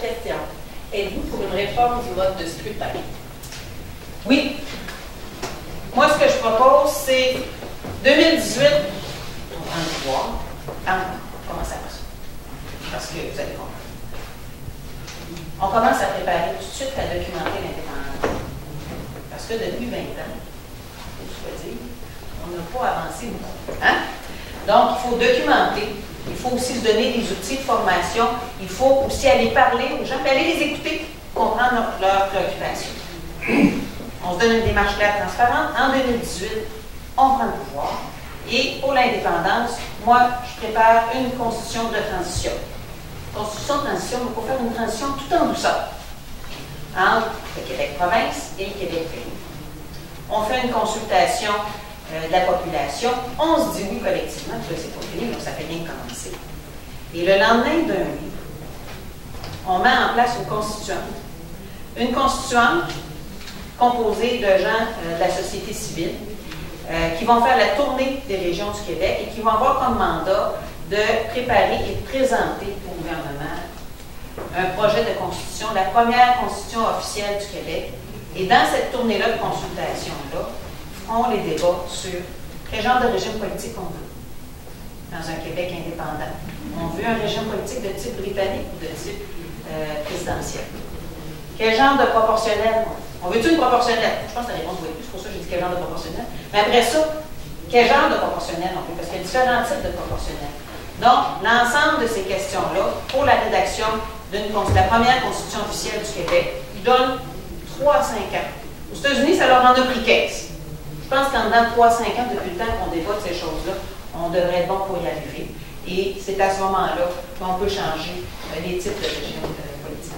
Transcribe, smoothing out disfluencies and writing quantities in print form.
question. Êtes-vous pour une réforme du mode de scrutin? Oui. Moi, ce que je propose, c'est 2018, on prend le pouvoir. Comment ça passe? Parce que vous allez comprendre. On commence à préparer tout de suite à documenter l'indépendance. Parce que depuis 20 ans, je dois dire, on n'a pas avancé beaucoup. Hein? Donc, il faut documenter. Il faut aussi se donner des outils de formation. Il faut aussi aller parler aux gens, aller les écouter, comprendre leurs préoccupations. On se donne une démarche claire, transparente. En 2018, on prend le pouvoir. Et pour l'indépendance, moi, je prépare une constitution de transition. Constitution de transition, il faut faire une transition tout en douceur entre le Québec-Province et le Québec-Pays. On fait une consultation de la population. On se dit oui collectivement, parce que c'est pas fini, donc ça fait bien commencer. Et le lendemain d'un oui, on met en place une constituante. Une constituante composée de gens de la société civile qui vont faire la tournée des régions du Québec et qui vont avoir comme mandat de préparer et de présenter au gouvernement un projet de constitution, la première constitution officielle du Québec. Et dans cette tournée-là de consultation-là, on les débats sur quel genre de régime politique on veut dans un Québec indépendant. On veut un régime politique de type britannique ou de type présidentiel. Quel genre de proportionnel? On veut-tu une proportionnelle? Je pense que la réponse va être plus, c'est pour ça que j'ai dit quel genre de proportionnel. Mais après ça, quel genre de proportionnel on veut? Parce qu'il y a différents types de proportionnels. Donc, l'ensemble de ces questions-là, pour la rédaction de la première constitution officielle du Québec, donne 3 à 5 ans. Aux États-Unis, ça leur en a pris 15. Je pense qu'en dedans de 3 à 5 ans, depuis le temps qu'on débat de ces choses-là, on devrait être bon pour y arriver. Et c'est à ce moment-là qu'on peut changer les types de régimes politiques.